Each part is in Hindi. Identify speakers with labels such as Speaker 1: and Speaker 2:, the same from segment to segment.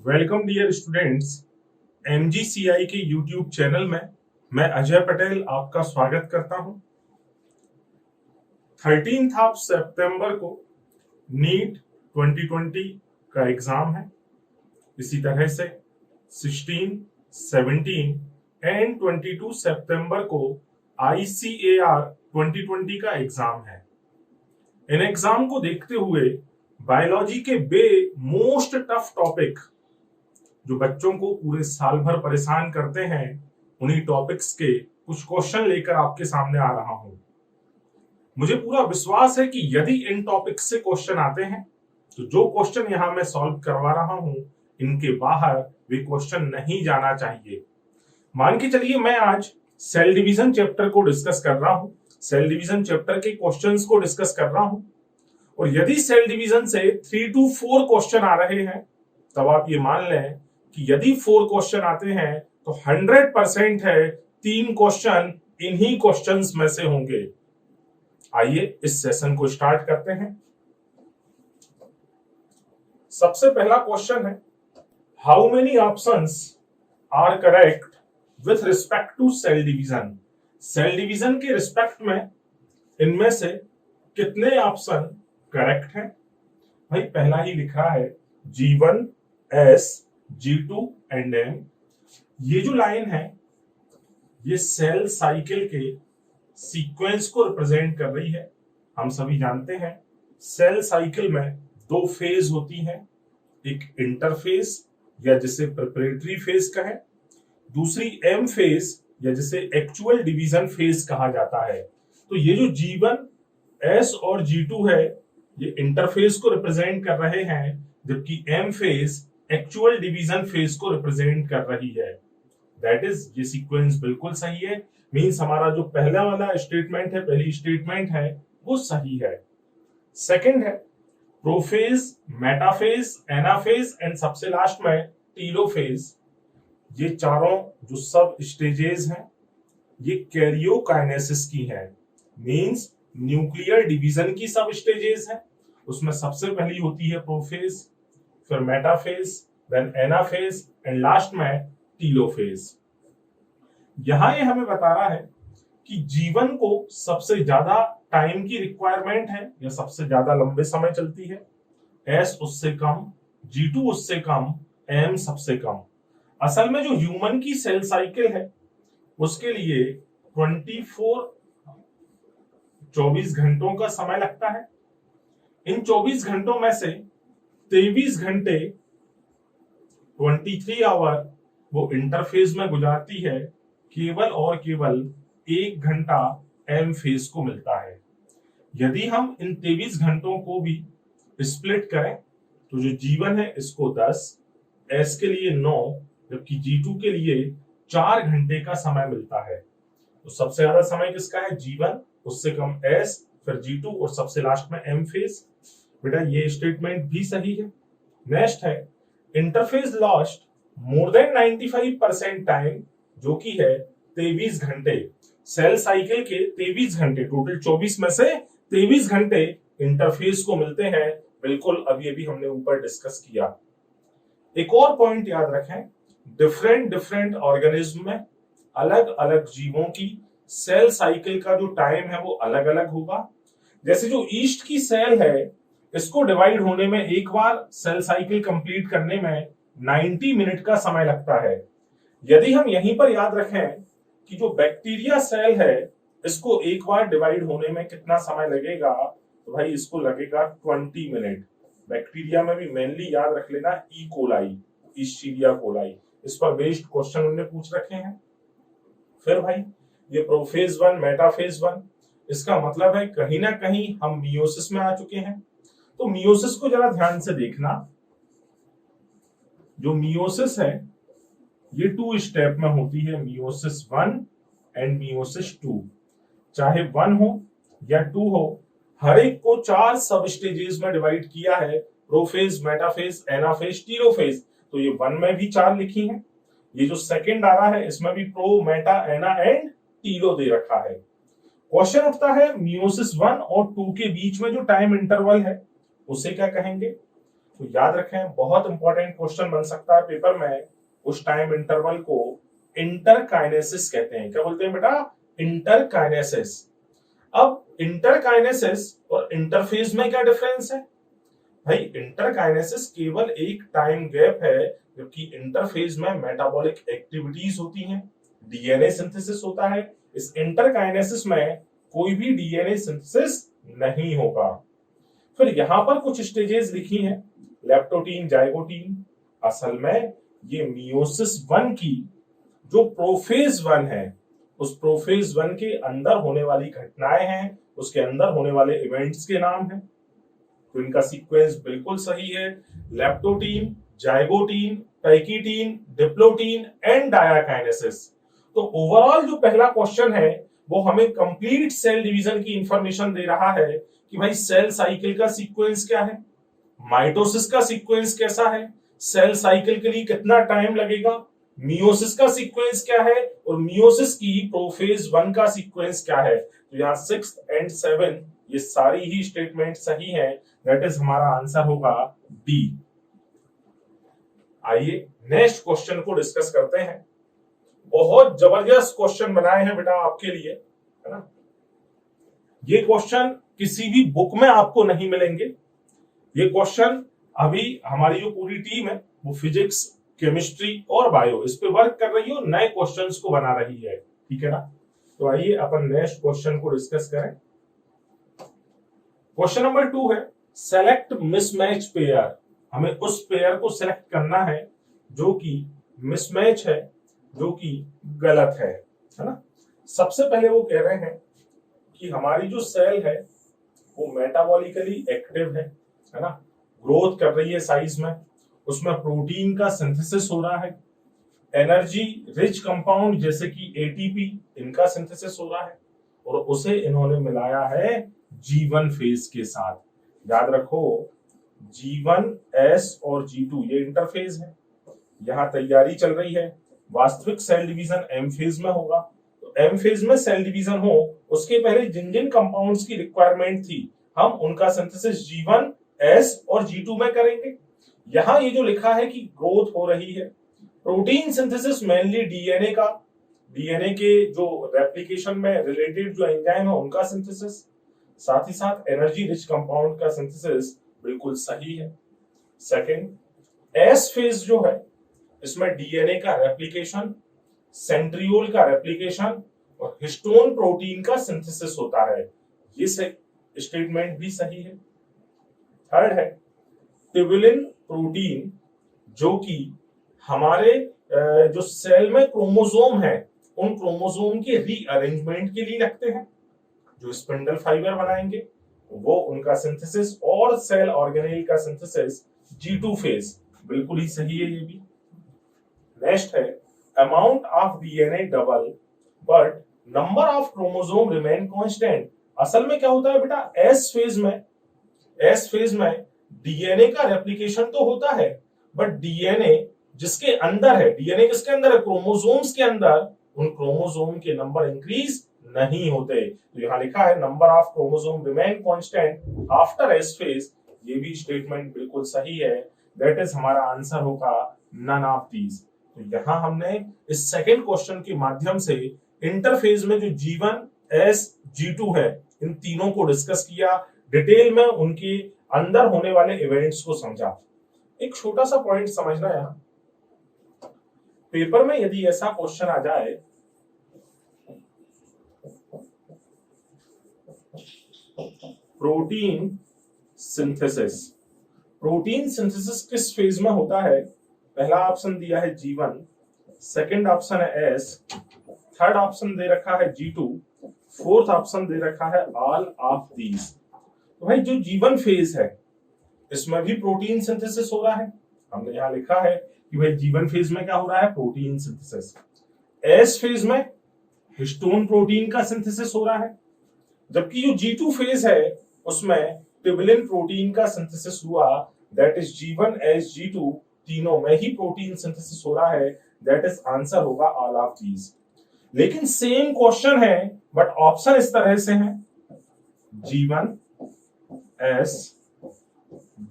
Speaker 1: Welcome dear students. एमजीसीआई के यूट्यूब चैनल में मैं अजय पटेल आपका स्वागत करता हूं। 13 ऑफ सितंबर को नीट 2020 का एग्जाम है। इसी तरह से 16, 17 एंड 22 सितंबर को ICAR 2020 का एग्जाम है। इन एग्जाम को देखते हुए बायोलॉजी के मोस्ट टफ टॉपिक जो बच्चों को पूरे साल भर परेशान करते हैं, उन्हीं टॉपिक्स के कुछ क्वेश्चन लेकर आपके सामने आ रहा हूं। मुझे पूरा विश्वास है कि यदि इन टॉपिक्स से क्वेश्चन आते हैं तो जो क्वेश्चन यहां मैं सॉल्व करवा रहा हूं, इनके बाहर वे क्वेश्चन नहीं जाना चाहिए। मान के चलिए मैं आज सेल डिवीजन चैप्टर को डिस्कस कर रहा हूं, सेल डिवीजन चैप्टर के क्वेश्चंस को डिस्कस कर रहा हूं, और यदि सेल डिवीजन से 3 to 4 क्वेश्चन आ रहे हैं, तब आप ये मान लें कि यदि 4 क्वेश्चन आते हैं तो 100% है 3 क्वेश्चन इन्हीं क्वेश्चंस में से होंगे। आइए इस सेशन को स्टार्ट करते हैं। सबसे पहला क्वेश्चन है, how many options are correct with respect to cell division. Cell division के रिस्पेक्ट में इनमें से कितने ऑप्शन करेक्ट हैं? भाई पहला ही लिख रहा है G1, S, G2 and M। ये जो लाइन है ये सेल साइकिल के सीक्वेंस को रिप्रेजेंट कर रही है। हम सभी जानते हैं सेल साइकिल में 2 फेज होती हैं, एक इंटरफेज या जिसे प्रिपरेटरी फेज कहें, दूसरी M फेज या जिसे एक्चुअल डिवीजन फेज कहा जाता है। तो ये जो G1, S और G2 है ये इंटरफेस को रिप्रेजेंट कर रहे हैं, जबकि M phase actual division phase को रिप्रेजेंट कर रही है। दैट इज ये सीक्वेंस बिल्कुल सही है। मींस हमारा जो पहला वाला स्टेटमेंट है, पहली स्टेटमेंट है, वो सही है। सेकंड है प्रोफेज, मेटाफेज, एनाफेज एंड सबसे लास्ट में टीलोफेज। ये चारों जो सब स्टेजेस हैं ये कैरियोकाइनेसिस की हैं। मींस न्यूक्लियर डिवीजन की सब स्टेजेस हैं। उसमें सबसे पहली होती है प्रोफेज, फिर metaphase, then anaphase and last में टीलोफेज। यहां ये हमें बता रहा है कि जीवन को सबसे ज्यादा टाइम की रिक्वायरमेंट है या सबसे ज्यादा लंबे समय चलती है, एस उससे कम, G2 उससे कम, M सबसे कम। असल में जो ह्यूमन की सेल साइकिल है उसके लिए 24 घंटों का समय लगता है। इन 24 घंटों में से 23 घंटे 23 आवर वो इंटरफेज में गुजारती है, केवल और केवल 1 घंटा M फेज को मिलता है। यदि हम इन 23 घंटों को भी स्प्लिट करें तो जो G1 है इसको 10, S के लिए 9, जबकि G2 के लिए 4 घंटे का समय मिलता है। तो सबसे ज्यादा समय किसका है? G1, उससे कम S, फिर G2 और सबसे लास्ट में M फेज। बेटा ये स्टेटमेंट भी सही है। नेक्स्ट है interphase lost more than 95% time, जो कि है 23 घंटे। सेल साइकिल के 23 घंटे, टोटल 24 में से 23 घंटे इंटरफेस को मिलते हैं। बिल्कुल अभी अभी हमने ऊपर डिस्कस किया। एक और पॉइंट याद रखें, डिफरेंट ऑर्गेनिज्म में अलग अलग जीवों की सेल साइकिल का जो टाइम है वो अलग अलग होगा। जैसे जो ईस्ट की सेल है इसको डिवाइड होने में, एक बार सेल साइकिल कंप्लीट करने में 90 मिनट का समय लगता है। यदि हम यहीं पर याद रखें कि जो बैक्टीरिया सेल है इसको एक बार डिवाइड होने में कितना समय लगेगा, तो भाई इसको लगेगा 20 मिनट। बैक्टीरिया में भी मेनली याद रख लेना ई कोलाई, ईस्टीरिया कोलाई, इस पर बेस्ड क्वेश्चन उन्होंने पूछ रखे हैं। फिर भाई ये प्रोफेज 1, मेटाफेज 1, इसका मतलब है कहीं ना कहीं हम मियोसिस में आ चुके हैं। तो मियोसिस को जरा ध्यान से देखना। जो मियोसिस है ये 2 स्टेप में होती है, मियोसिस 1 एंड मियोसिस 2। चाहे 1 हो या 2 हो, हर एक को 4 सब स्टेजेस में डिवाइड किया है, प्रोफेज, मेटाफेज, एनाफेज, टीलोफेज। तो ये 1 में भी 4 लिखी हैं। ये जो सेकंड आ रहा है इसमें भी pro, Meta, Anna and Tillo दे रखा है। क्वेश्चन उठता है मियोसिस 1 और 2 के बीच में जो टाइम इंटरवल है उसे क्या कहेंगे? तो याद रखें, बहुत इंपॉर्टेंट क्वेश्चन बन सकता है पेपर में। उस टाइम इंटरवल को इंटरकाइनेसिस कहते हैं। क्या बोलते हैं बेटा? इंटरकाइनेसिस। अब इंटरकाइनेसिस और इंटरफेज में क्या डिफरेंस है भाई? इंटरकाइनेसिस केवल एक टाइम गैप है, जबकि इंटरफेज में मेटाबॉलिक एक्टिविटीज होती हैं, डीएनए सिंथेसिस होता है। इस इंटरकाइनेसिस में कोई भी डीएनए सिंथेसिस नहीं होगा। फिर यहां पर कुछ स्टेजेस लिखी हैं, लेप्टोटीन, जाइगोटीन। असल में ये मियोसिस 1 की जो प्रोफेज 1 है, उस प्रोफेज 1 के अंदर होने वाली घटनाएं हैं, उसके अंदर होने वाले इवेंट्स के नाम हैं। तो इनका सीक्वेंस बिल्कुल सही है, लेप्टोटीन, जाइगोटीन, पैकिटीन, डिप्लोटीन एंड डायाकाइनेसिस। तो ओवरऑल जो पहला क्वेश्चन है वो हमें कंप्लीट सेल डिवीजन की इंफॉर्मेशन दे रहा है कि भाई सेल साइकिल का सीक्वेंस क्या है, माइटोसिस का सीक्वेंस कैसा है, सेल साइकिल के लिए कितना टाइम लगेगा, मियोसिस का सीक्वेंस क्या है, और मियोसिस की प्रोफेज 1 का सीक्वेंस क्या है। तो यहाँ 6 एंड 7 ये सारी ही स्टेटमेंट सही है। दैट इज हमारा आंसर होगा डी। आइए नेक्स्ट क्वेश्चन को डिस्कस करते हैं। बहुत जबरदस्त क्वेश्चन बनाए हैं बेटा आपके लिए, है ना। ये क्वेश्चन किसी भी बुक में आपको नहीं मिलेंगे। ये क्वेश्चन अभी हमारी जो पूरी टीम है वो फिजिक्स, केमिस्ट्री और बायो इस पे वर्क कर रही है और नए क्वेश्चंस को बना रही है, ठीक है ना। तो आइए अपन नेक्स्ट क्वेश्चन को डिस्कस करें। क्वेश्चन नंबर 2 है, सेलेक्ट मिसमैच पेयर। हमें उस पेयर को सिलेक्ट करना है जो कि मिसमैच है, जो कि गलत है ना। सबसे पहले वो कह रहे हैं कि हमारी जो सेल है वो मेटाबॉलिकली एक्टिव है ना, ग्रोथ कर रही है साइज में, उसमें प्रोटीन का सिंथेसिस हो रहा है, एनर्जी रिच कंपाउंड जैसे कि एटीपी इनका सिंथेसिस हो रहा है, और उसे इन्होंने मिलाया है G1 फेज के साथ। याद रखो G1S और G2 ये इंटरफेज है। यहां तैयारी चल रही है, वास्तविक सेल डिवीजन M फेज में होगा। तो M फेज में सेल डिवीजन हो उसके पहले जिन जिन कंपाउंड्स की रिक्वायरमेंट थी हम उनका सिंथेसिस G1S और G2 में करेंगे। यहां ये जो लिखा है कि ग्रोथ हो रही है, प्रोटीन सिंथेसिस मेनली डीएनए का, डीएनए के जो रेप्लिकेशन में रिलेटेड जो एंजाइम है उनका सिंथेसिस, साथ ही साथ एनर्जी रिच कंपाउंड का सिंथेसिस बिल्कुल सही है। सेकंड, एस फेज जो है इसमें डीएनए का रेप्लिकेशन, सेंट्रियोल का रेप्लिकेशन और हिस्टोन प्रोटीन का सिंथेसिस होता है। ये स्टेटमेंट भी सही है। थर्ड है, ट्यूबुलिन प्रोटीन जो कि हमारे जो सेल में क्रोमोसोम है उन क्रोमोसोम के रीअरेंजमेंट के लिए रखते हैं, जो स्पिंडल फाइबर बनाएंगे वो उनका सिंथेसिस, और सेल ऑर्गेनेल का सिंथेसिस G2 फेज बिल्कुल ही सही है ये भी। नेक्स्ट है, amount of DNA double but number of chromosome remain constant. असल में क्या होता है बेटा, एस फेज में डीएनए का रेप्लिकेशन तो होता है, बट डीएनए जिसके अंदर है, डीएनए किसके अंदर है, क्रोमोसोम्स के अंदर, उन क्रोमोसोम के नंबर इंक्रीज नहीं होते। तो यहां लिखा है number of chromosome remain constant after S phase, ये भी स्टेटमेंट बिल्कुल सही है। दैट इज हमारा आंसर होगा नन ऑफ दीज। तो यहां हमने इस सेकंड क्वेश्चन के माध्यम से इंटरफेज में जो G1S G2 है इन तीनों को डिस्कस किया, डिटेल में उनके अंदर होने वाले इवेंट्स को समझा। एक छोटा सा पॉइंट समझना है, पेपर में यदि ऐसा क्वेश्चन आ जाए प्रोटीन सिंथेसिस, प्रोटीन सिंथेसिस किस फेज में होता है? पहला ऑप्शन दिया है G1, सेकंड ऑप्शन है S, थर्ड ऑप्शन दे रखा है G2, फोर्थ ऑप्शन दे रखा है ऑल ऑफ दीज। तो भाई जो G1 फेज है इसमें भी प्रोटीन सिंथेसिस हो रहा है। हमने यहां लिखा है कि भाई G1 फेज में क्या हो रहा है, प्रोटीन सिंथेसिस। S फेज में हिस्टोन प्रोटीन का सिंथेसिस हो रहा है, जबकि जो G2 फेज है उसमें ट्यूबुलिन प्रोटीन का सिंथेसिस हुआ। दैट इज G1S G2 तीनों में ही प्रोटीन सिंथेसिस हो रहा है। दैट इज आंसर होगा ऑल ऑफ दीज। लेकिन सेम क्वेश्चन है बट ऑप्शन इस तरह से है, G1S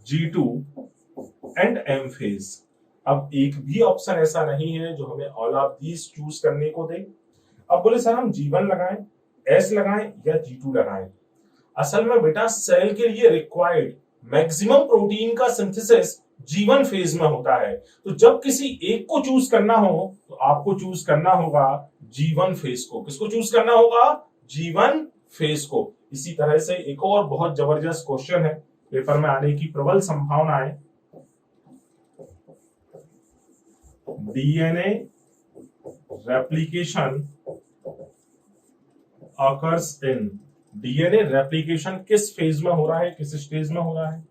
Speaker 1: G2 and M phase. अब एक भी ऑप्शन ऐसा नहीं है जो हमें ऑल ऑफ दीज चूज करने को दे। अब बोले सर हम G1 लगाएं, S लगाएं या G2 लगाएं। असल में बेटा सेल के लिए रिक्वायर्ड मैक्सिमम प्रोटीन का सिंथेसिस G1 फेज में होता है। तो जब किसी एक को चूज करना हो तो आपको चूज करना होगा G1 फेज को। किसको चूज करना होगा? G1 फेज को। इसी तरह से एक और बहुत जबरदस्त क्वेश्चन है, पेपर में आने की प्रबल संभावना है। DNA replication occurs in. DNA replication किस फेज में हो रहा है, किस स्टेज में हो रहा है?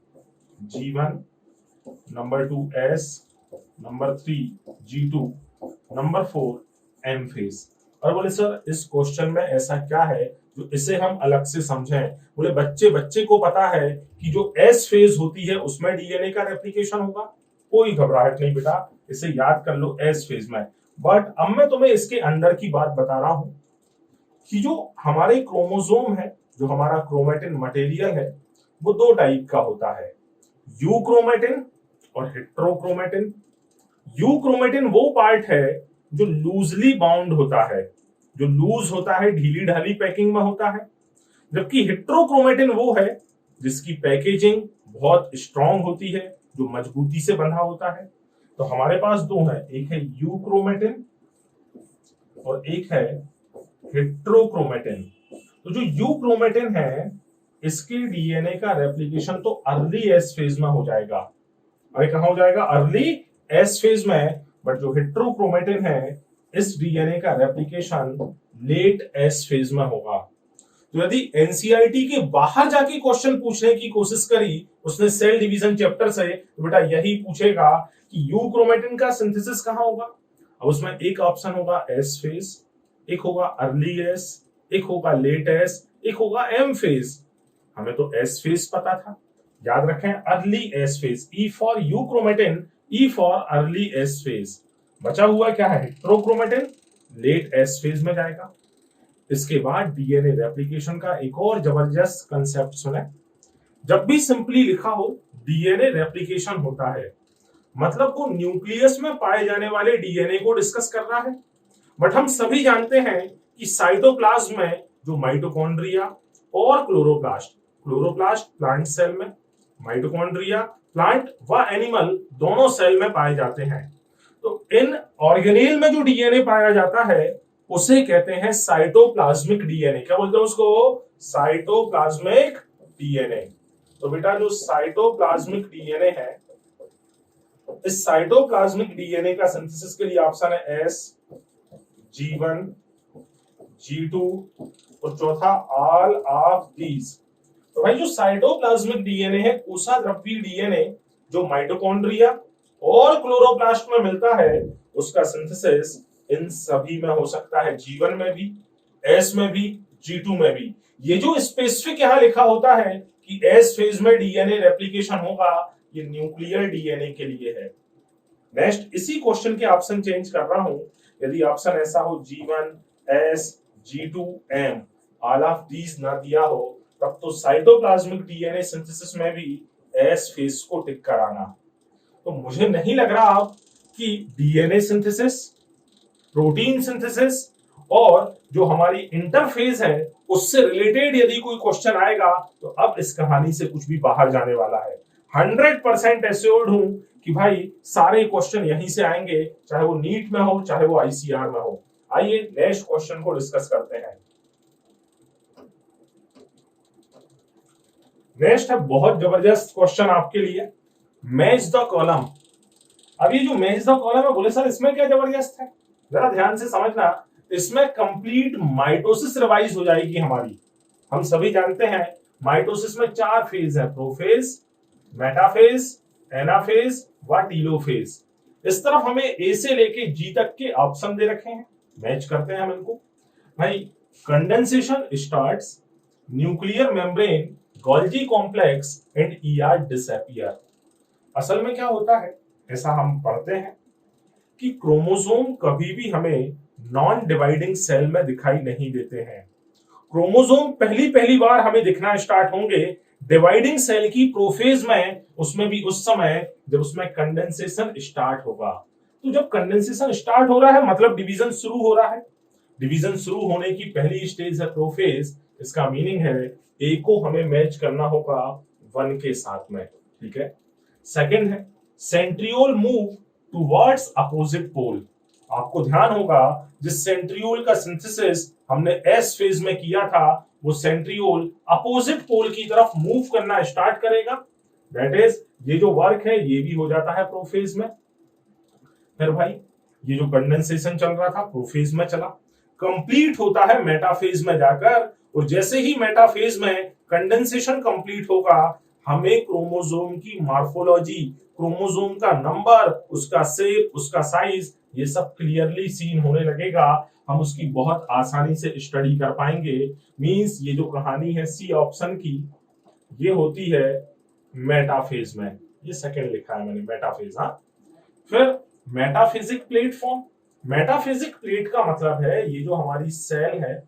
Speaker 1: G1, number 2 S, number 3 G2, number 4 M phase. और बोले सर इस क्वेश्चन में ऐसा क्या है जो इसे हम अलग से समझें? बोले बच्चे को पता है कि जो S फेज होती है उसमें डीएनए का रेप्लिकेशन होगा, कोई घबराहट नहीं बेटा, इसे याद कर लो S फेज में। बट अब मैं तुम्हें इसके अंदर की बात बता रहा हूं कि जो हमारे क्रोमोसोम है, जो हमारा क्रोमेटिन मटेरियल है, वो दो टाइप का होता है, यूक्रोमेटिन और हेट्रोक्रोमेटिन। यूक्रोमेटिन वो पार्ट है जो लूजली बाउंड होता है, जो लूज होता है, ढीली ढाली पैकिंग में होता है। जबकि हेट्रोक्रोमेटिन वो है जिसकी पैकेजिंग बहुत स्ट्रांग होती है, जो मजबूती से बंधा होता है। तो हमारे पास दो है, एक है यूक्रोमेटिन और एक है हेट्रोक्रोमेटिन। तो जो यूक्रोमेटिन है इसके डीएनए का रेप्लिकेशन तो अर्ली एस फेज में हो जाएगा। अरे कहां हो जाएगा? अर्ली एस फेज में। बट जो हेट्रोक्रोमेटिन है इस डीएनए का रेप्लिकेशन लेट एस फेज में होगा। तो यदि एनसीईआरटी के बाहर जाके क्वेश्चन पूछने की कोशिश करी उसने सेल डिवीजन चैप्टर से, तो बेटा यही पूछेगा कि यूक्रोमेटिन का सिंथेसिस कहां होगा। अब उसमें एक ऑप्शन होगा एस फेज, एक होगा अर्ली एस, एक होगा लेट एस, एक होगा एम फेज। हमें तो एस फेज पता था, याद रखें early S phase, E for euchromatin, E for early S phase. बचा हुआ क्या है? हेट्रोक्रोमेटिन, लेट एस फेज में जाएगा। इसके बाद डीएनए रेप्लिकेशन का एक और जबरदस्त कंसेप्ट सुने। जब भी सिंपली लिखा हो डीएनए रेप्लिकेशन होता है, मतलब वो न्यूक्लियस में पाए जाने वाले डीएनए को डिस्कस कर रहा है। बट हम सभी जानते हैं कि साइटोप्लाज्म में जो माइटोकॉन्ड्रिया और क्लोरोप्लास्ट, क्लोरोप्लास्ट प्लांट सेल में, माइटोकॉन्ड्रिया प्लांट व एनिमल दोनों सेल में पाए जाते हैं। तो इन ऑर्गेनेल में जो डीएनए पाया जाता है उसे कहते हैं साइटोप्लाज्मिक डीएनए। क्या बोलते हैं उसको? Cytoplasmic DNA. तो बेटा जो साइटोप्लाज्मिक डीएनए है, इस साइटोप्लाज्मिक डीएनए का सिंथेसिस के लिए ऑप्शन है एस, G1, G2 और चौथा ऑल ऑफ दीज। तो भाई जो साइटोप्लाज्मिक डीएनए है, कोशाद्रव्य डीएनए जो माइटोकॉन्ड्रिया और क्लोरोप्लास्ट में मिलता है, उसका सिंथेसिस इन सभी में हो सकता है, G1 में भी, S में भी, G2 में भी। ये जो स्पेसिफिक यहां लिखा होता है कि S फेज में डीएनए रेप्लिकेशन होगा, ये न्यूक्लियर डीएनए के लिए है। नेक्स्ट इसी क्वेश्चन के ऑप्शन चेंज कर रहा हूं। यदि ऑप्शन ऐसा हो G1, S, G2, M, all of these ना दिया हो, तब तो साइटोप्लाज्मिक डीएनए सिंथेसिस में भी S फेज को टिक कराना। तो मुझे नहीं लग रहा अब कि डीएनए सिंथेसिस, प्रोटीन सिंथेसिस और जो हमारी इंटरफेज है उससे रिलेटेड यदि कोई क्वेश्चन आएगा तो अब इस कहानी से कुछ भी बाहर जाने वाला है। 100% एश्योर्ड हूं कि भाई सारे क्वेश्चन यहीं से आएंगे, चाहे वो नीट में हो चाहे वो आईसीआर में हो। आइए नेक्स्ट क्वेश्चन को डिस्कस करते हैं। नेक्स्ट है बहुत जबरदस्त क्वेश्चन आपके लिए, मैच द कॉलम। अब ये जो मैच द कॉलम है, बोले सर इसमें क्या जबरदस्त है, जरा ध्यान से समझना। इसमें कंप्लीट माइटोसिस रिवाइज हो जाएगी हमारी। हम सभी जानते हैं माइटोसिस में 4 फेज है, प्रोफेज, मेटाफेज, एनाफेज व टीलोफेज। इस तरफ हमें ए से लेके जी तक के ऑप्शन दे रखे हैं, मैच करते हैं हम इनको। भाई condensation starts, nuclear membrane, Golgi complex and ER disappear. असल में क्या होता है, ऐसा हम पढ़ते हैं कि क्रोमोसोम कभी भी हमें नॉन डिवाइडिंग सेल में दिखाई नहीं देते हैं। क्रोमोसोम पहली बार हमें दिखना स्टार्ट होंगे डिवाइडिंग सेल की प्रोफेज में उसमें भी उस समय जब उसमें कंडेंसेशन स्टार्ट होगा। तो जब कंडेंसेशन स्टार्ट हो रहा है मतलब डिवीजन शुरू हो रहा है। डिवीजन शुरू होने की पहली स्टेज है प्रोफेज। इसका मीनिंग है ए को हमें मैच करना होगा 1 के साथ में, ठीक है। सेकंड है centriole move towards opposite pole. आपको ध्यान होगा जिस सेंट्रियोल का सिंथेसिस हमने एस फेज में किया था वो सेंट्रियोल अपोजिट पोल की तरफ मूव करना स्टार्ट करेगा। दैट इज ये जो वर्क है ये भी हो जाता है प्रोफेज में। फिर भाई ये जो कंडेंसेशन चल रहा था प्रोफेज में चला, कंप्लीट होता है मेटाफेज में जाकर, और जैसे ही मेटाफेज में कंडेंसेशन कंप्लीट होगा हमें क्रोमोसोम की मॉर्फोलॉजी, क्रोमोसोम का नंबर, उसका शेप, उसका साइज, ये सब क्लियरली सीन होने लगेगा। हम उसकी बहुत आसानी से स्टडी कर पाएंगे। मींस ये जो कहानी है सी ऑप्शन की ये होती है मेटाफेज में। ये सेकंड लिखा है मैंने मेटाफेज। हाँ, फिर मेटाफिजिक प्लेटफॉर्म। मेटाफिजिक प्लेट का मतलब है ये जो हमारी सेल है,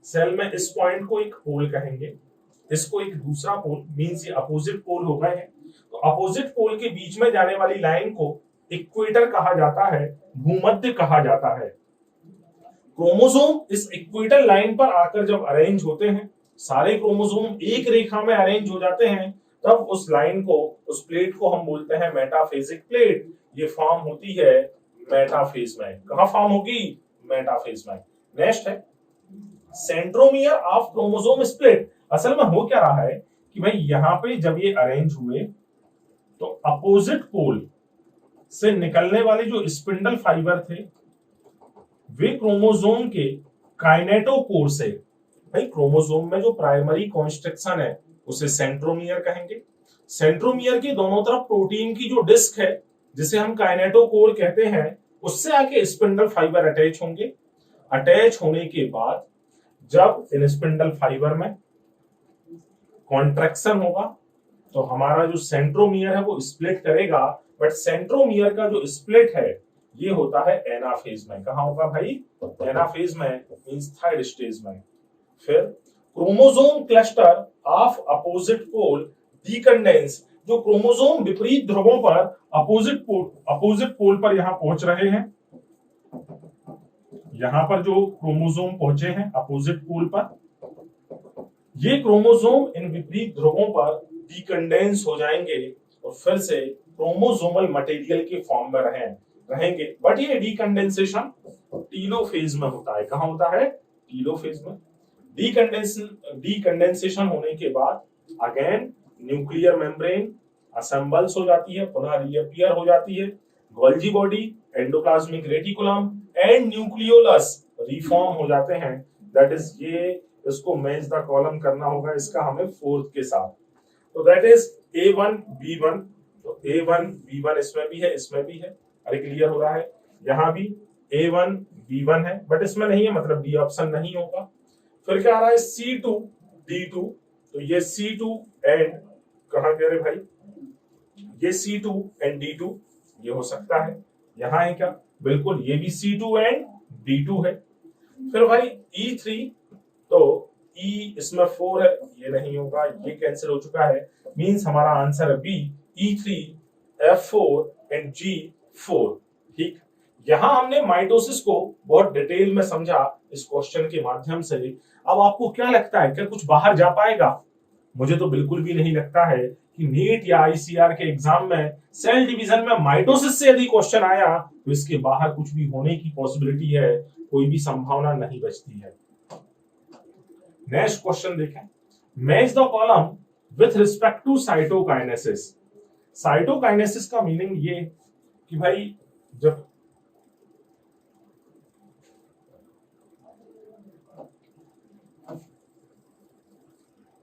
Speaker 1: सेल में इस पॉइंट को एक पोल कहेंगे, इसको एक दूसरा पोल, मींस ये अपोजिट पोल हो गए हैं। तो अपोजिट पोल के बीच में जाने वाली लाइन को इक्वेटर कहा जाता है, भूमध्य कहा जाता है। क्रोमोसोम इस इक्वेटर लाइन पर आकर जब अरेंज होते हैं, सारे क्रोमोसोम एक रेखा में अरेंज हो जाते हैं, तब उस लाइन को, उस प्लेट को हम बोलते हैं मेटाफेजिक प्लेट। ये फॉर्म होती है मेटाफेज में। कहां फॉर्म होगी? मेटाफेज में। नेक्स्ट है सेंट्रोमियर ऑफ क्रोमोसोम स्प्लिट। असल में हो क्या रहा है कि भाई यहां पे जब ये अरेंज हुए तो अपोजिट पोल से निकलने वाले जो स्पिंडल फाइबर थे वे क्रोमोसोम के काइनेटोकोर से, भाई क्रोमोसोम में जो प्राइमरी कॉन्स्ट्रक्शन है उसे सेंट्रोमियर कहेंगे। सेंट्रोमियर के दोनों तरफ प्रोटीन की जो डिस्क है जिसे हम काइनेटोकोर कहते हैं, उससे आके स्पिंडल फाइबर अटैच होंगे। अटैच होने के बाद जब इन स्पिंडल फाइबर में कॉन्ट्रैक्शन होगा तो हमारा जो सेंट्रोमियर है वो स्प्लिट करेगा। बट सेंट्रोमियर का जो स्प्लिट है ये होता है एनाफेज में। कहां होगा भाई? एनाफेज में, मींस थर्ड स्टेज में। फिर chromosome cluster of opposite pole decondense. जो क्रोमोसोम विपरीत ध्रुवों पर अपोजिट पोल पर यहां पहुंच रहे हैं, यहां पर जो क्रोमोसोम पहुंचे हैं अपोजिट पोल पर, ये क्रोमोसोम इन विपरीत ध्रुवों पर डीकंडेंस हो जाएंगे और फिर से क्रोमोसोमल मटेरियल के फॉर्म में रहेंगे। बट ये डीकंडेंसेशन टीलोफेज में होता है। कहां होता है? टीलोफेज में। डीकंडेंसेशन होने के बाद अगेन न्यूक्लियर मेम्ब्रेन असेंबल्स हो जाती है, पुनः रीअपियर हो जाती है। Golgi body, endoplasmic reticulum and nucleolus reform हो जाते हैं। दैट इज ये, इसको मैच द कॉलम करना होगा इसका हमें फोर्थ के साथ। तो दैट इज A1 B1। तो A1 B1 इसमें भी है, इसमें भी है। अरे क्लियर हो रहा है? यहां भी A1 B1 है बट इसमें नहीं है, मतलब डी ऑप्शन नहीं होगा। फिर क्या आ रहा है? C2 D2। तो ये C2 एंड कहां कह रहे भाई? ये C2 एंड D2 ये हो सकता है। यहां है क्या? बिल्कुल, ये भी C2 एंड D2 है। फिर भाई E3, तो E इसमें 4 है, ये नहीं होगा, ये कैंसिल हो चुका है। मींस हमारा आंसर है B, E3 F4 and G4। ठीक, यहां हमने माइटोसिस को बहुत डिटेल में समझा इस क्वेश्चन के माध्यम से। अब आपको क्या लगता है, क्या कुछ बाहर जा पाएगा? मुझे तो बिल्कुल भी नहीं लगता है कि नीट या आईसीआर के एग्जाम में सेल डिवीजन में माइटोसिस से यदि क्वेश्चन आया तो इसके बाहर कुछ भी होने की पॉसिबिलिटी है, कोई भी संभावना नहीं बचती है। नेक्स्ट क्वेश्चन देखें, match the column with respect to cytokinesis. Cytokinesis का मीनिंग ये कि भाई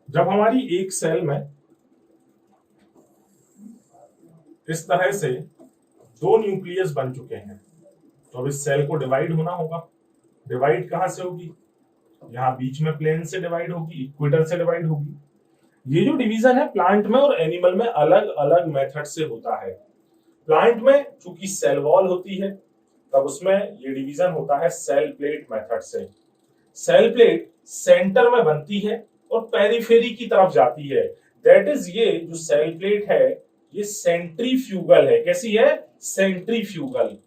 Speaker 1: जब हमारी एक सेल में इस तरह से दो न्यूक्लियस बन चुके हैं तो अब इस सेल को डिवाइड होना होगा। डिवाइड कहां से होगी? यहां बीच में प्लेन से डिवाइड होगी, इक्वेटर से डिवाइड होगी। ये जो डिवीजन है प्लांट में और एनिमल में अलग अलग मेथड से होता है। प्लांट में चूंकि सेल वॉल होती है तब उसमें ये डिवीजन होता है सेल प्लेट मेथड से। सेल प्लेट सेंटर में बनती है और पेरिफेरी की तरफ जाती है। दैट इज ये जो सेल प्लेट है ये सेंट्रीफ्यूगल है। कैसी है? सेंट्रीफ्यूगल।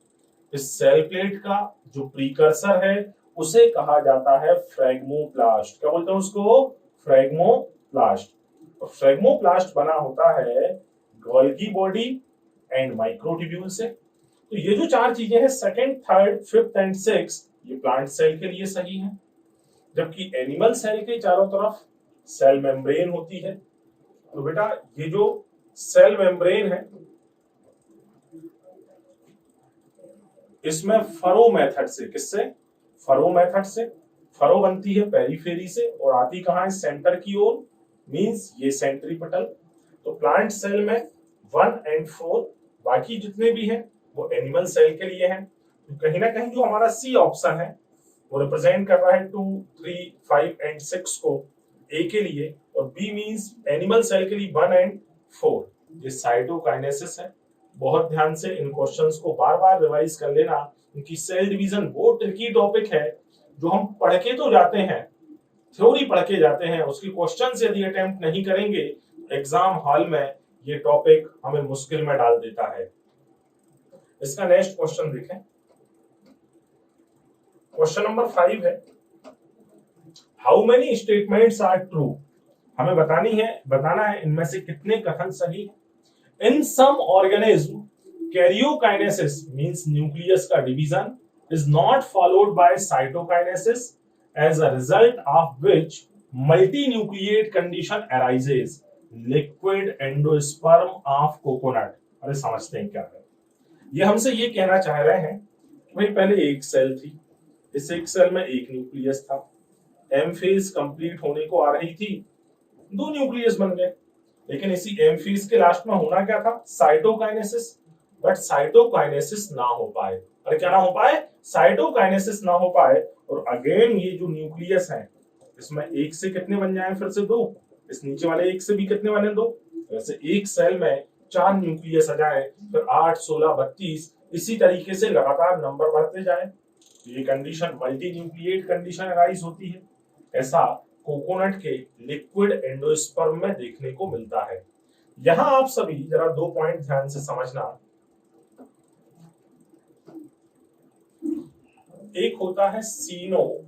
Speaker 1: इस सेल प्लेट का जो प्रीकर्सर है उसे कहा जाता है फ्रैग्मोप्लास्ट। क्या बोलते हैं उसको? फ्रैग्मोप्लास्ट। और फ्रैग्मोप्लास्ट बना होता है गोल्गी बॉडी एंड माइक्रोट्यूब्यूल से। तो ये जो चार चीजें हैं second, third, fifth and six, ये प्लांट सेल के लिए सही है। जबकि एनिमल सेल के चारों तरफ सेल मेम्ब्रेन होती है। तो बेटा ये जो सेल मेम्ब्रेन है इसमें फरो मेथड से, किससे? फरो मेथड से। फरो बनती है पेरीफेरी से और आती कहां है? सेंटर की ओर, मींस ये सेंट्रीपिटल। तो प्लांट सेल में 1 और 4, बाकी जितने भी हैं वो एनिमल सेल के लिए हैं। तो कहीं ना कहीं जो हमारा सी ऑप्शन है वो रिप्रेजेंट कर रहा है 2, 3, 5 और 6 को ए के लिए, और बी मींस एनिमल सेल के लिए 1 और 4। ये साइटोकाइनेसिस है। बहुत ध्यान से इन क्वेश्चंस को बार बार रिवाइज कर लेना, क्योंकि सेल डिवीजन वो ट्रिकी टॉपिक है जो हम पढ़ के तो जाते हैं, थ्योरी पढ़ के जाते हैं, उसकी क्वेश्चन से यदि अटेम्प्ट नहीं करेंगे एग्जाम हॉल में ये टॉपिक हमें मुश्किल में डाल देता है। इसका नेक्स्ट क्वेश्चन देखें। क्वेश्चन नंबर 5 है, how many statements are true. हमें बताना है इनमें से कितने कथन सही है। In some organism, karyokinesis means nucleus का division is not followed by cytokinesis, as a result of which multinucleate condition arises. Liquid endosperm of coconut। अरे समझते हैं क्या है ये? हमसे ये कहना चाह रहे हैं कि भाई पहले एक सेल थी, इस एक सेल में एक न्यूक्लियस था, एम फेज कंप्लीट होने को आ रही थी, 2 न्यूक्लियस बन गए। लेकिन इसी एम फेज के लास्ट में होना क्या था? साइटोकाइनेसिस। बट साइटोकाइनेसिस ना हो पाए। अरे क्या ना हो पाए? साइटोकाइनेसिस ना हो पाए। और अगेन ये जो न्यूक्लियस है इसमें एक से कितने बन जाए? फिर से 2। इस नीचे वाले एक से भी कितने बने? 2। वैसे एक सेल में 4 न्यूक्लियस आ जाए, फिर 8, 16, 32, इसी तरीके से लगातार नंबर बढ़ते जाए। ये condition multi nucleate condition arise होती है। ऐसा कोकोनट के लिक्विड एंडोस्पर्म में देखने को मिलता है। यहां आप सभी जरा 2 पॉइंट ध्यान से समझना। एक होता है सिनोसिटिक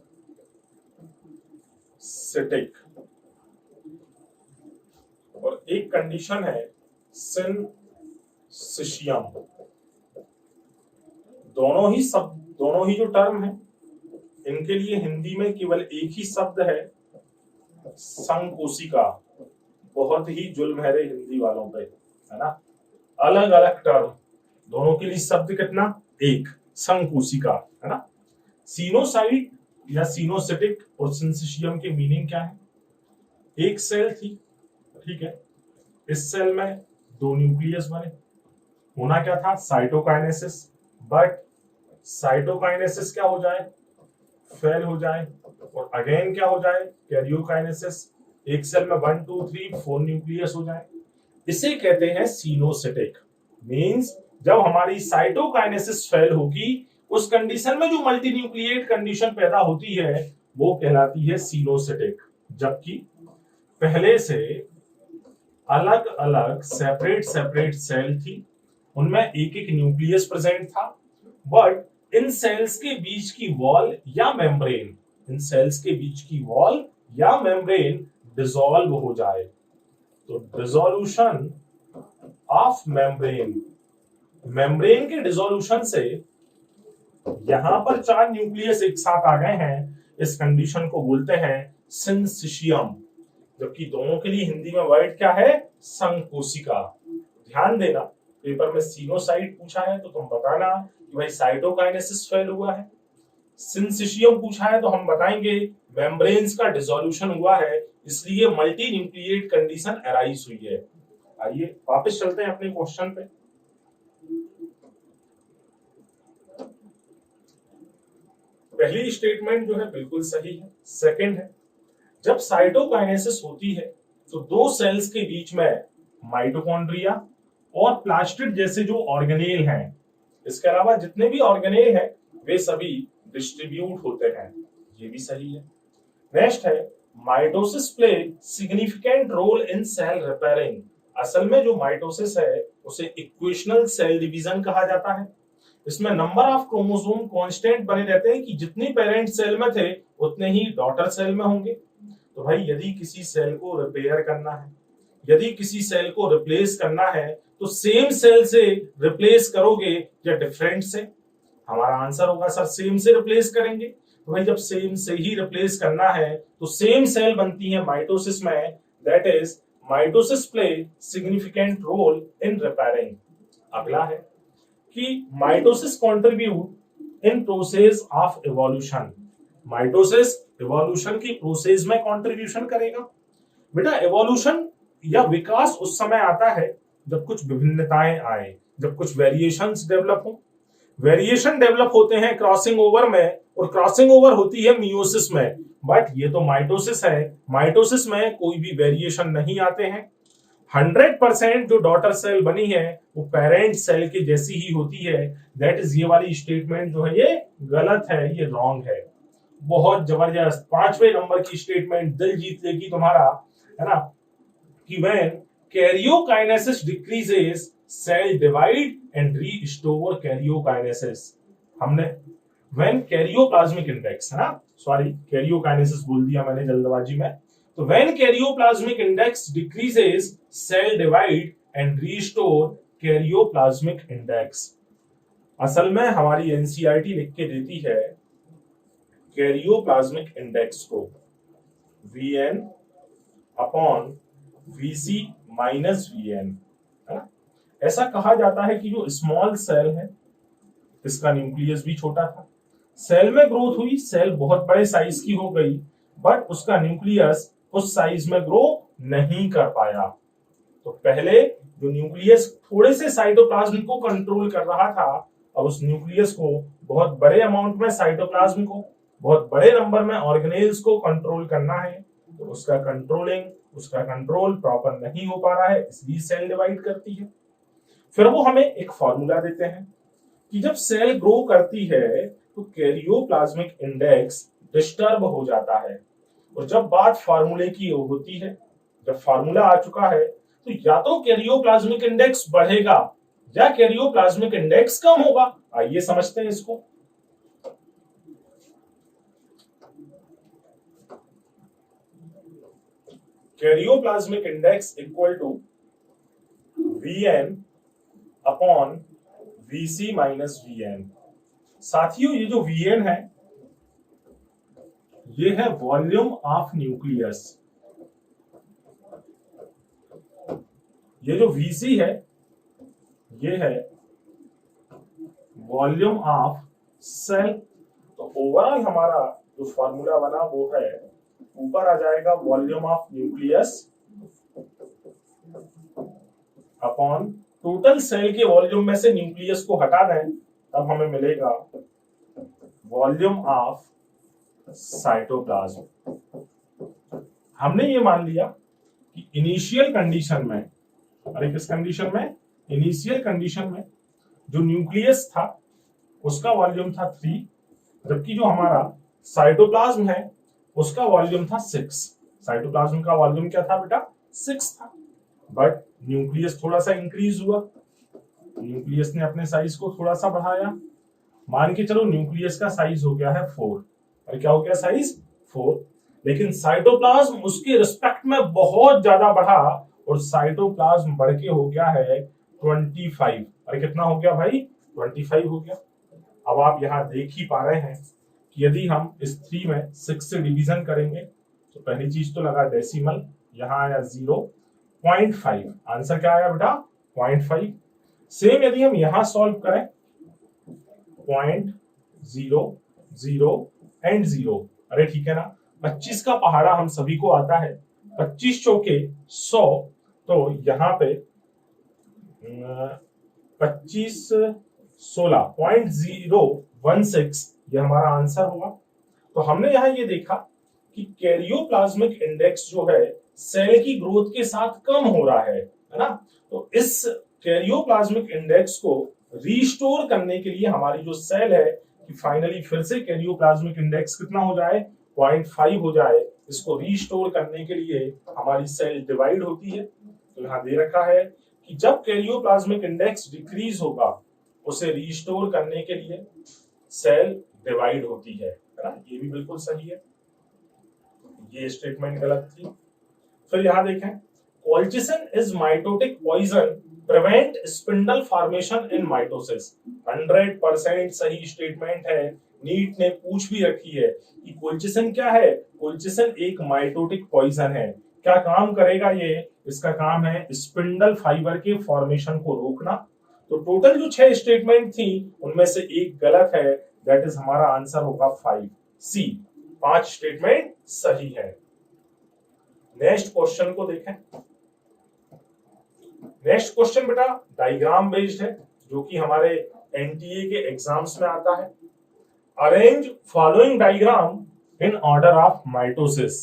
Speaker 1: और एक कंडीशन है सिनसिशियम। दोनों ही जो टर्म है इनके लिए हिंदी में केवल एक ही शब्द है, संकोशिका। बहुत ही जुल्म है रे हिंदी वालों पे, है ना? अलग अलग टर्म, दोनों के लिए शब्द कितना? एक, संकोशिका, है ना? सीनोसाइट या सीनोसिटिक और सिंसिशियम के मीनिंग क्या है? एक सेल थी, ठीक है, इस सेल में 2 न्यूक्लियस बने, होना क्या था? साइटोकाइनेसिस। बट साइटोकाइनेसिस क्या हो जाए? फेल हो जाए। और अगेन क्या हो जाए? कैरियोकाइनेसिस। एक सेल में 1, 2, 3, 4 न्यूक्लियस हो जाए। इसे कहते हैं सीनोसिटिक। मींस जब हमारी साइटोकाइनेसिस फेल होगी उस कंडीशन में जो मल्टी न्यूक्लिएट कंडीशन पैदा होती है वो कहलाती है सीनोसिटिक। जबकि पहले से अलग अलग सेपरेट सेल थी, उनमें एक एक न्यूक्लियस प्रेजेंट था, बट इन सेल्स के बीच की वॉल या मेम्ब्रेन, डिसॉल्व हो जाए तो डिसोल्यूशन ऑफ मेम्ब्रेन के डिसोल्यूशन से यहां पर 4 न्यूक्लियस एक साथ आ गए हैं। इस कंडीशन को बोलते हैं सिंसिशियम। जबकि दोनों के लिए हिंदी में वर्ड क्या है? संकोशिका। ध्यान देना, पेपर में सीनोसाइट पूछा है तो तुम बताना कि भाई साइटोकाइनेसिस फेल हुआ है। सिंसिशियम पूछा है तो हम बताएंगे मेम्ब्रेन्स का डिसोल्यूशन हुआ है, इसलिए मल्टी न्यूक्लिएट कंडीशन अराइज हुई है। आइए वापस चलते हैं अपने क्वेश्चन पे। पहली स्टेटमेंट जो है बिल्कुल सही है। सेकंड है, जब साइटोकाइनेसिस होती है तो 2 सेल्स के बीच में माइटोकॉन्ड्रिया और प्लास्टिड जैसे जो ऑर्गेनेल हैं, इसके अलावा जितने भी ऑर्गेनेल हैं वे सभी डिस्ट्रीब्यूट होते हैं। ये भी सही है। नेक्स्ट है, mitosis play significant role in cell repairing. असल में जो माइटोसिस है उसे इक्वेशनल सेल डिवीजन कहा जाता है। इसमें नंबर ऑफ क्रोमोसोम कांस्टेंट बने रहते हैं कि जितने पेरेंट सेल में थे उतने ही डॉटर सेल में होंगे। तो भाई यदि किसी सेल को रिपेयर करना है, यदि किसी सेल को रिप्लेस करना है, तो सेम सेल से रिप्लेस करोगे या डिफरेंट से? हमारा आंसर होगा सर सेम से रिप्लेस करेंगे। तो भाई जब सेम से ही रिप्लेस करना है तो सेम सेल बनती है माइटोसिस में, that is mitosis play significant role in repairing. अगला है कि mitosis contribute in process of evolution. Mitosis evolution की प्रोसेस में कंट्रीब्यूशन करेगा। बेटा इवोल्यूशन या विकास उस समय आता है जब कुछ विभिन्नताएं आए, जब कुछ वेरिएशंस डेवलप हो। वेरिएशन डेवलप होते हैं क्रॉसिंग ओवर में, और क्रॉसिंग ओवर होती है मियोसिस में। बट ये तो माइटोसिस है, माइटोसिस में कोई भी वेरिएशन नहीं आते हैं। 100% जो डॉटर सेल बनी है वो पेरेंट सेल की जैसी ही होती है। दैट इज ये वाली स्टेटमेंट जो है ये गलत है, ये रॉन्ग है। बहुत जबरदस्त 5वें नंबर की स्टेटमेंट दिल जीत लेगी तुम्हारा, है ना, कि when karyokinesis decreases cell divide and restore karyokinesis. हमने व्हेन कैरियोप्लाज्मिक इंडेक्स, है ना, सॉरी कैरियोकाइनेसिस बोल दिया मैंने जल्दबाजी में। तो when karyoplasmic index decreases cell divide and restore karyoplasmic index. असल में हमारी एनसीईआरटी लिख के देती है कैरियोप्लाज्मिक इंडेक्स को Vn upon Vc minus Vn, है ना। ऐसा कहा जाता है कि जो स्मॉल सेल है इसका न्यूक्लियस भी छोटा था, सेल में ग्रोथ हुई, सेल बहुत बड़े साइज की हो गई, बट उसका न्यूक्लियस उस साइज में ग्रो नहीं कर पाया। तो पहले जो न्यूक्लियस थोड़े से साइटोप्लाज्म को कंट्रोल कर रहा था, अब उस न्यूक्लियस को बहुत बड़े अमाउंट में साइटोप्लाज्म को, बहुत बड़े नंबर में ऑर्गेनेल्स को कंट्रोल करना है। तो उसका कंट्रोल प्रॉपर नहीं हो पा रहा है, इसलिए सेल डिवाइड करती है। फिर वो हमें एक फॉर्मूला देते हैं कि जब सेल ग्रो करती है तो कैरियोप्लाज्मिक इंडेक्स डिस्टर्ब हो जाता है। और जब बात फार्मूले की होती है, जब फार्मूला आ चुका है, तो या तो कैरियोप्लाज्मिक इंडेक्स बढ़ेगा या कैरियोप्लाज्मिक इंडेक्स कम होगा। आइए समझते हैं इसको। Karyoplasmic index equal to Vn upon Vc minus Vn। साथियों ये जो Vn है ये है वॉल्यूम ऑफ न्यूक्लियस, ये जो Vc है ये है वॉल्यूम ऑफ सेल। तो ओवरऑल हमारा जो फॉर्मूला बना वो है, ऊपर आ जाएगा volume of nucleus upon total sale के वॉल्यूम में से न्यूक्लियस को हटा दें तब हमें मिलेगा वॉल्यूम ऑफ साइटोप्लाज्म। हमने ये मान लिया कि इनिशियल कंडीशन में, अरे किस कंडीशन में, इनिशियल कंडीशन में जो न्यूक्लियस था उसका वॉल्यूम था 3, जबकि जो हमारा साइटोप्लाज्म है उसका वॉल्यूम था 6। साइटोप्लाज्म का वॉल्यूम क्या था बेटा, 6 था। बट न्यूक्लियस थोड़ा सा इंक्रीज हुआ, न्यूक्लियस ने अपने साइज को थोड़ा सा बढ़ाया, मान के चलो न्यूक्लियस का साइज हो गया है 4। और क्या हो गया साइज 4, लेकिन साइटोप्लाज्म उसके रिस्पेक्ट में बहुत ज्यादा बढ़ा और साइटोप्लाज्म बढ़ के हो गया है 25। अरे कितना हो गया भाई, 25 हो गया। अब आप यहां देख ही पा रहे हैं कि यदि हम इस 3 में 6 से डिवीजन करेंगे तो पहली चीज तो लगा डेसिमल, यहां आया 0.5, आंसर क्या आया बेटा 0.5। सेम यदि हम यहां सॉल्व करें 0.00 एंड 0, अरे ठीक है ना, 25 का पहाड़ा हम सभी को आता है, 25 चौके 100, तो यहाँ पे 25 16.016 ये हमारा आंसर होगा। तो हमने यहां ये देखा कि कैरियोप्लाज्मिक इंडेक्स जो है सेल की ग्रोथ के साथ कम हो रहा है ना। तो इस कैरियोप्लाज्मिक इंडेक्स को रीस्टोर करने के लिए हमारी जो सेल है कि फाइनली फिर से कैरियोप्लाज्मिक इंडेक्स कितना हो जाए, 0.5 हो जाए, इसको रीस्टोर करने के लिए हमारी सेल डिवाइड होती है। तो यहाँ दे रखा है कि जब कैरियोप्लाज्मिक इंडेक्स डिक्रीज होगा उसे रीस्टोर करने के लिए सेल डिवाइड होती है ना, ये भी बिल्कुल सही है, ये स्टेटमेंट गलत थी। फिर यहां देखें, colchicine is mitotic poison prevent spindle formation in mitosis. 100% सही स्टेटमेंट है। नीट ने पूछ भी रखी है कि कोल्चिसिन क्या है। कोल्चिसिन एक माइटोटिक पॉइजन है। क्या काम करेगा ये? इसका काम है स्पिंडल फाइबर के फॉर्मेशन को रोकना। तो टोटल जो 6 स्टेटमेंट थी उनमें से एक गलत है, दैट इज हमारा आंसर होगा 5 सी। 5 स्टेटमेंट सही है। नेक्स्ट क्वेश्चन को देखें। नेक्स्ट क्वेश्चन बेटा डायग्राम बेस्ड है, जो कि हमारे एनटीए के एग्जाम्स में आता है। Arrange following diagram in order of mitosis.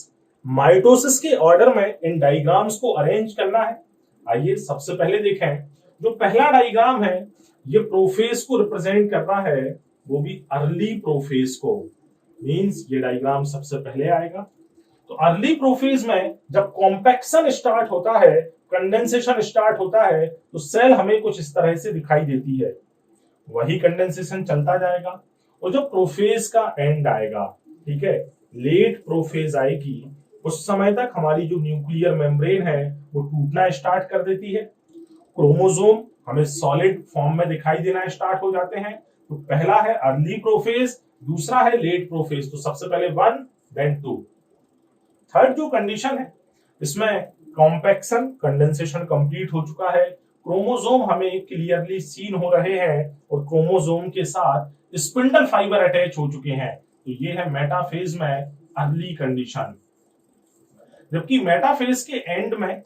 Speaker 1: Mitosis के ऑर्डर में इन डायग्राम्स को अरेंज करना है। आइए सबसे पहले देखें, जो पहला डायग्राम है ये प्रोफेज को रिप्रेजेंट कर रहा है, वो भी अर्ली प्रोफेज को। मींस ये डायग्राम सबसे पहले आएगा। तो अर्ली प्रोफेज में जब कॉम्पैक्शन स्टार्ट होता है, कंडेंसेशन स्टार्ट होता है, तो सेल हमें कुछ इस तरह से दिखाई देती है। वही कंडेंसेशन चलता जाएगा और जब प्रोफेज का एंड आएगा, ठीक है, लेट प्रोफेज आएगी, उस समय तक हमारी जो न्यूक्लियर मेम्ब्रेन है वो टूटना स्टार्ट कर देती है। क्रोमोसोम हमें सॉलिड फॉर्म में दिखाई देना स्टार्ट हो जाते हैं। तो पहला है अर्ली प्रोफेज, दूसरा है लेट प्रोफेज। तो सबसे पहले 1 देन 2। थर्ड जो कंडीशन है इसमें कॉम्पैक्शन कंडेंसेशन कंप्लीट हो चुका है, क्रोमोसोम हमें क्लियरली सीन हो रहे हैं और क्रोमोसोम के साथ स्पिंडल फाइबर अटैच हो चुके हैं। तो ये है मेटाफेज में अर्ली कंडीशन। जबकि मेटाफेज के एंड में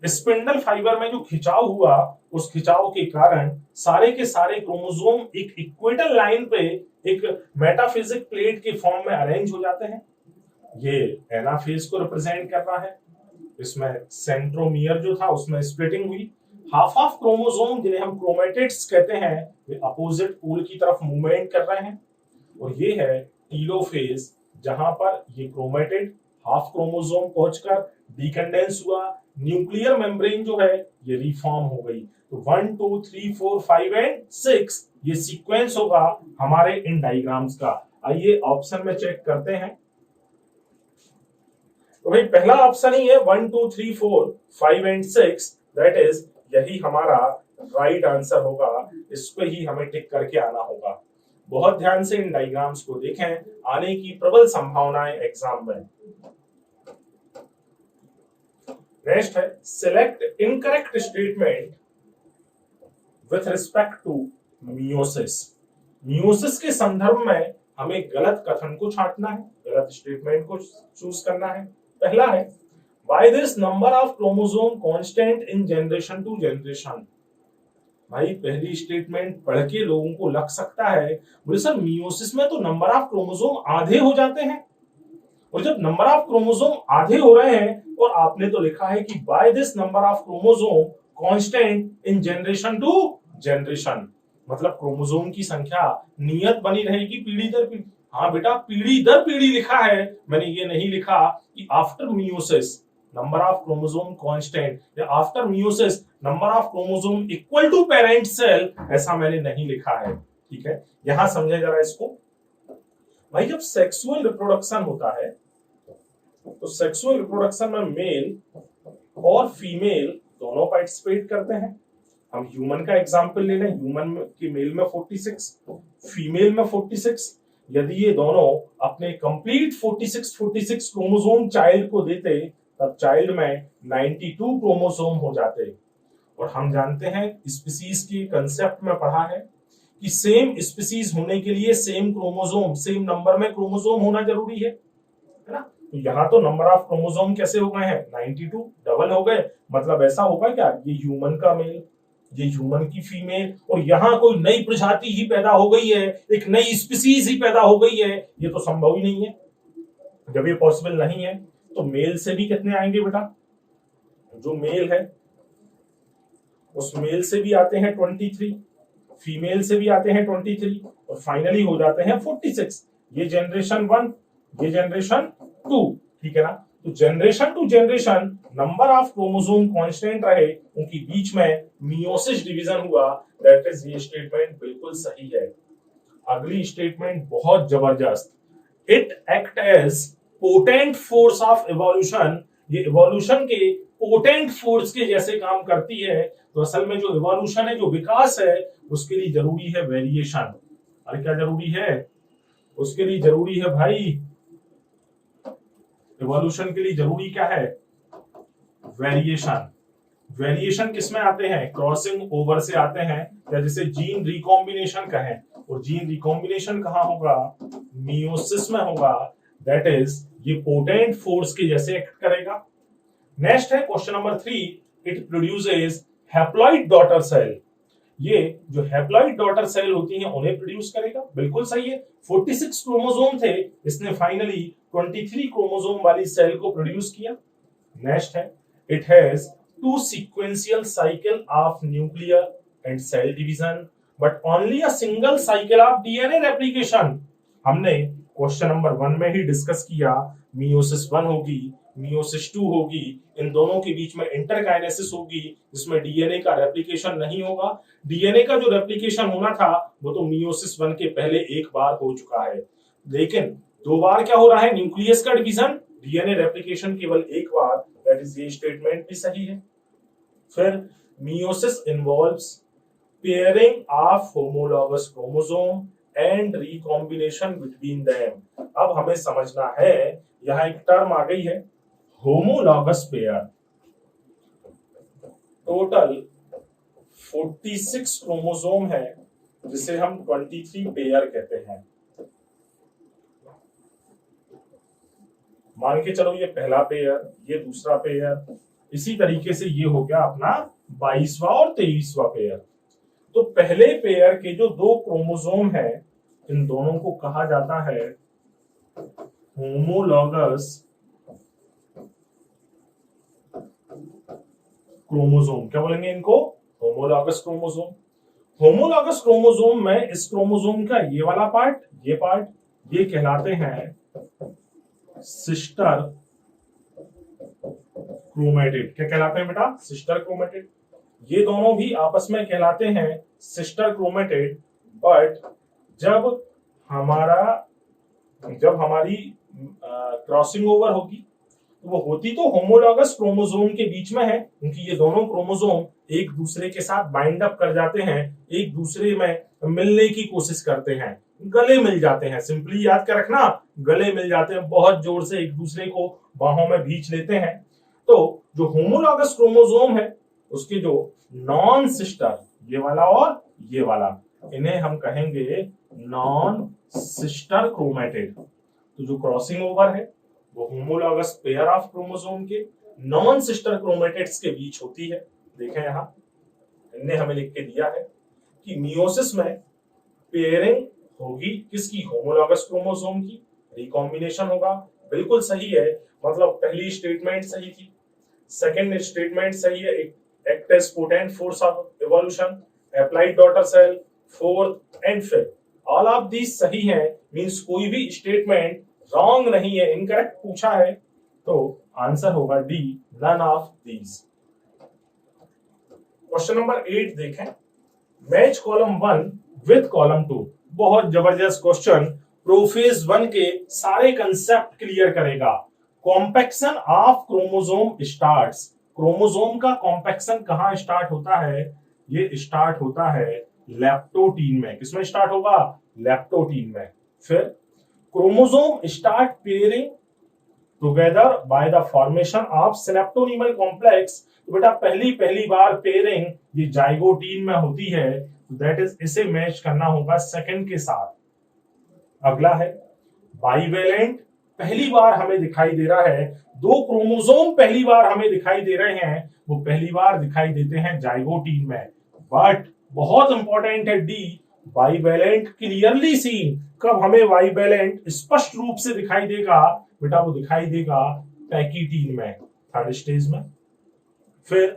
Speaker 1: स्पिंडल फाइबर में जो खिंचाव हुआ, उस खिंचाव के कारण सारे के सारे क्रोमोसोम एक इक्वेटल लाइन पे एक मेटाफेजिक प्लेट के फॉर्म में अरेंज हो जाते हैं। ये एनाफेज को रिप्रेजेंट कर रहा है। इसमें सेंट्रोमियर जो था उसमें स्प्लिटिंग हुई। हाफ ऑफ क्रोमोसोम जिन्हें हम क्रोमेटिड्स कहते हैं, वे अपोजिट पोल की तरफ मूवमेंट कर रहे हैं। और ये है टीलोफेज, जहां पर ये क्रोमेटिड हाफ क्रोमोसोम पहुंचकर डिकंडेंस हुआ, न्यूक्लियर मेम्ब्रेन जो है ये रिफॉर्म हो गई। तो 1 2 3 4 5 एंड 6 ये सीक्वेंस होगा हमारे इन डायग्राम्स का। आइए ऑप्शन में चेक करते हैं। तो भाई पहला ऑप्शन ही है 1 2 3 4 5 एंड 6, दैट इज यही हमारा राइट आंसर होगा। इस पे ही हमें टिक करके आना होगा। बहुत ध्यान से इन डायग्राम्स को देखें, आने की प्रबल संभावनाएं एग्जाम में। नेक्स्ट है select incorrect statement with respect to meiosis. Meiosis के संदर्भ में हमें गलत कथन को छांटना है, गलत स्टेटमेंट को चूज करना है। पहला है why this number of chromosome constant in generation to generation. भाई पहली स्टेटमेंट पढ़ के लोगों को लग सकता है बोले सर मियोसिस में तो नंबर ऑफ क्रोमोसोम आधे हो जाते हैं, और जब नंबर ऑफ क्रोमोसोम आधे हो रहे हैं और आपने तो लिखा है कि by this number of chromosome constant in generation to generation, मतलब क्रोमोसोम की संख्या नियत बनी रहेगी पीढ़ी दर पीढ़ी। हाँ बेटा पीढ़ी दर पीढ़ी लिखा है, मैंने ये नहीं लिखा कि after meiosis number of chromosome constant या after meiosis number of chromosome equal to parent cell, ऐसा मैंने नहीं लिखा है। ठीक है, यहां समझे जरा इसको। भाई जब सेक्सुअल रिप्रोडक्शन होता है तो सेक्सुअल रिप्रोडक्शन में मेल और फीमेल दोनों पार्टिसिपेट करते हैं। हम ह्यूमन का एग्जांपल ले लें, ह्यूमन के मेल में 46, फीमेल में 46। यदि ये दोनों अपने कंप्लीट 46 क्रोमोसोम चाइल्ड को देते, तब चाइल्ड में 92 क्रोमोसोम हो जाते। और हम जानते हैं स्पीसीज की कंसेप्ट में पढ़ा है कि सेम स्पीसीज होने के लिए सेम क्रोमोसोम, सेम नंबर में क्रोमोसोम होना जरूरी है ना। तो यहाँ तो नंबर ऑफ क्रोमोसोम कैसे हो गए हैं 92, डबल हो गए। मतलब ऐसा होगा क्या, ये ह्यूमन का मेल, ये ह्यूमन की फीमेल, और यहाँ कोई नई प्रजाति ही पैदा हो गई है, एक नई स्पीसीज ही पैदा हो गई है, ये तो संभव ही नहीं है। जब ये पॉसिबल नहीं है तो मेल से भी कितने आएंगे बेटा, जो मेल है उस मेल से भी आते हैं 23, फीमेल से भी आते हैं 23, और फाइनली हो जाते हैं 46। ये जनरेशन 1, ये जनरेशन 2, ठीक है ना। तो generation to generation number of chromosome constant रहे, उनके बीच में मियोसिस डिवीजन हुआ, दैट इज ये स्टेटमेंट बिल्कुल सही है। अगली स्टेटमेंट बहुत जबरदस्त, it act as potent force of evolution, ये इवोल्यूशन के पोटेंट फोर्स के जैसे काम करती है। तो असल में जो इवोल्यूशन है, जो विकास है, उसके लिए जरूरी है वेरिएशन। अरे क्या जरूरी है? उसके लिए जरूरी है भाई, इवोल्यूशन के लिए जरूरी क्या है? वेरिएशन। वेरिएशन किसमें आते हैं? क्रॉसिंग ओवर से आते हैं, या जैसे जीन रिकॉम्बिनेशन कहें, और जीन रिकॉम्बिनेशन कहां होगा? मियोसिस में होगा। दैट इज ये पोटेंट फोर्स के जैसे एक्ट करेगा। नेक्स्ट है question number 3, it produces haploid daughter cell, ये जो हैप्लॉइड डॉटर सेल होती हैं उन्हें प्रोड्यूस करेगा। बिल्कुल सही है, 46 क्रोमोसोम थे, इसने फाइनली 23 क्रोमोसोम वाली सेल को प्रोड्यूस किया। नेक्स्ट है, it has 2 sequential cycle of nuclear and cell division but only a single cycle of DNA replication. हमने क्वेश्चन नंबर 1 में ही डिस्कस किया, मियोसिस 1 होगी, मियोसिस 2 होगी, इन दोनों के बीच में इंटरकाइनेसिस होगी, जिसमें डीएनए का रेप्लिकेशन नहीं होगा। डीएनए का जो रेप्लिकेशन होना था वो तो मियोसिस 1 के पहले एक बार हो चुका है, लेकिन 2 बार क्या हो रहा है? न्यूक्लियस का डिवीजन, डीएनए रेप्लिकेशन केवल एक बार। दैट इज ये स्टेटमेंट भी सही है। फिर meiosis involves pairing of homologous chromosome and recombination between them. अब हमें समझना है, यहां एक टर्म आ गई है होमोलॉगस पेयर। टोटल 46 क्रोमोसोम है, जिसे हम 23 पेयर कहते हैं। मान के चलो ये पहला पेयर, ये दूसरा पेयर, इसी तरीके से ये हो गया अपना 22वां और 23वां पेयर। तो पहले पेयर के जो 2 क्रोमोसोम है, इन दोनों को कहा जाता है होमोलॉगस क्रोमोसोम। क्या बोलेंगे इनको? Homologous chromosome. होमोलॉगस क्रोमोसोम में इस क्रोमोसोम का ये वाला पार्ट, ये पार्ट, ये कहलाते हैं सिस्टर क्रोमेटिड। क्या कहलाते हैं बेटा? Sister chromatid. ये दोनों भी आपस में कहलाते हैं सिस्टर क्रोमेटिड। बट जब हमारी क्रॉसिंग ओवर होगी, तो वो होती तो होमोलॉगस क्रोमोसोम के बीच में है, क्योंकि ये दोनों क्रोमोसोम एक दूसरे के साथ बाइंड अप कर जाते हैं, एक दूसरे में मिलने की कोशिश करते हैं, गले मिल जाते हैं। सिंपली याद कर रखना, गले मिल जाते हैं, बहुत जोर से एक दूसरे को बाहों में भींच लेते हैं। तो जो होमोलॉगस क्रोमोसोम है, उसके जो नॉन सिस्टर, ये वाला और ये वाला, इन्हें हम कहेंगे नॉन सिस्टर क्रोमेटिड। तो जो क्रॉसिंग ओवर है वो होमोलॉगस पेयर ऑफ क्रोमोसोम के नॉन सिस्टर क्रोमेटिड्स के बीच होती है। देखें यहां इनने हमें लिख के दिया है कि मियोसिस में पेयरिंग होगी किसकी? होमोलॉगस क्रोमोसोम की। रिकॉम्बिनेशन होगा, बिल्कुल सही है, मतलब पहली स्टेटमेंट सही थी, सेकंड स्टेटमेंट सही है, act as potent force of evolution, applied daughter cell, fourth and fifth, all of these सही है। मींस कोई भी स्टेटमेंट रॉन्ग नहीं है, इनकरेक्ट पूछा है, तो आंसर होगा D, none of these. Question number 8 देखें, मैच कॉलम 1 विद कॉलम 2। बहुत जबरदस्त क्वेश्चन, प्रोफेज 1 के सारे कंसेप्ट क्लियर करेगा। Compaction of chromosome starts, chromosome का कॉम्पैक्शन कहां स्टार्ट होता है? ये स्टार्ट होता है लेप्टोटीन में। किसमें स्टार्ट होगा? लेप्टोटीन में। फिर chromosome start pairing together by the formation of synaptonemal complex. तो बेटा पहली बार पेयरिंग ये जाइगोटीन में होती है, दैट इज इसे मैच करना होगा सेकंड के साथ। अगला है बाइवेलेंट, पहली बार हमें दिखाई दे रहा है, 2 क्रोमोसोम पहली बार हमें दिखाई दे रहे हैं, वो पहली बार दिखाई देते हैं जाइगोटीन में। बट बहुत इंपॉर्टेंट है डी, बाइवेलेंट क्लियरली सीन। कब हमें बाइवेलेंट स्पष्ट रूप से दिखाई देगा? बेटा वो दिखाई देगा पैकीटीन में, थर्ड स्टेज में। फिर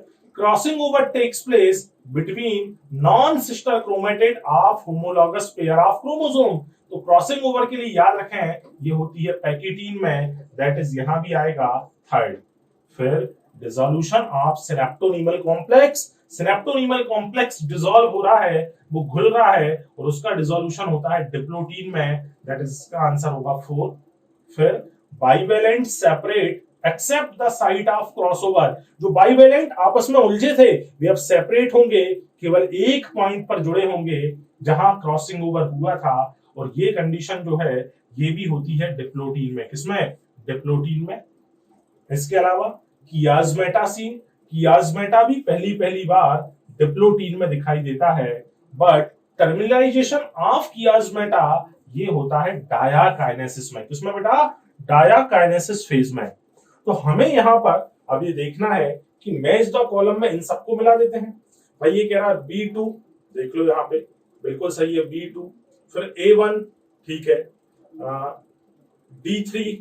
Speaker 1: crossing over takes place between non sister chromatid of homologous pair of chromosome. तो क्रॉसिंग ओवर के लिए याद रखें ये होती है पैकेटीन में, दैट इज यहां भी आएगा थर्ड। फिर dissolution of synaptonemal complex, synaptonemal complex dissolve हो रहा है, वो घुल रहा है और उसका डिसोल्यूशन होता है डिप्लोटीन में, दैट इज इसका आंसर होगा 4। फिर bivalent separate except the site of crossover, जो बाइवेलेंट आपस में उलझे थे वे अब सेपरेट होंगे, केवल एक पॉइंट पर जुड़े होंगे जहां क्रॉसिंग ओवर हुआ था, और ये कंडीशन जो है ये भी होती है डिप्लोटीन में। किसमें? डिप्लोटीन में। इसके अलावा कियाज्मेटासीन, कियाज्मेटा भी पहली बार डिप्लोटीन में दिखाई देता है, बट टर्मिनलाइजेशन ऑफ कियाज्मेटा ये होता है डायाकाइनेसिस में। किसमें बेटा? डायाकाइनेसिस फेज में। तो हमें यहां पर अब ये देखना है कि मैच द कॉलम में इन सबको मिला देते हैं। भाई ये कह रहा है B2, देख लो यहाँ पे बिल्कुल सही है B2, फिर A1 ठीक है, D3,